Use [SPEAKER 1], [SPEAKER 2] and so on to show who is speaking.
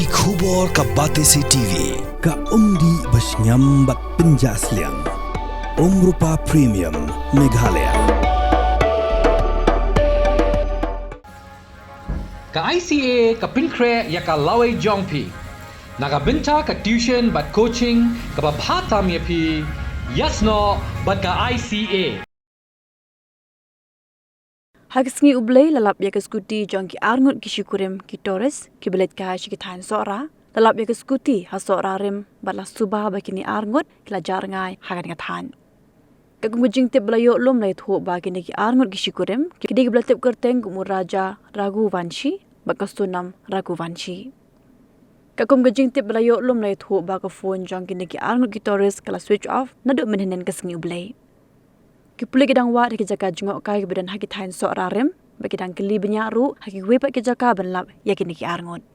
[SPEAKER 1] Ki khubor ka Batesi TV. Ka umdi basnyam bat penjaslian. Rupa Premium Meghalaya.
[SPEAKER 2] Ka ICA ka pinkre ya ka laway jongpi. Naga binta ka tuition bat coaching ka babhatam ya pi. Yasno bat ka ICA.
[SPEAKER 3] Hagisngi ublay lalap ya ke Scooty jong ki arngut ki syukurim ki Torres ki belet ka ki than Sohra lalap ya ke Scooty ha Sohra rim bala Suba bakini arngut ki la Rngai hagan ka than ka gumjing te blayo lom lai thu bakini ki arngut ki syukurim ki dig blatep kerteng kumur raja ragu vanshi bakasunam ragu vanshi ka gumjing te blayo lom lai thu ba ka phone jong ki arngut ki Torres kala switch off nadu menenen ka sngi ublay ki puli kedang wa ki jaka jengok kai kebedan haki thain Sohra rem bagi dang keli banyak ru haki we pak ki jaka benlap yakini ki arngot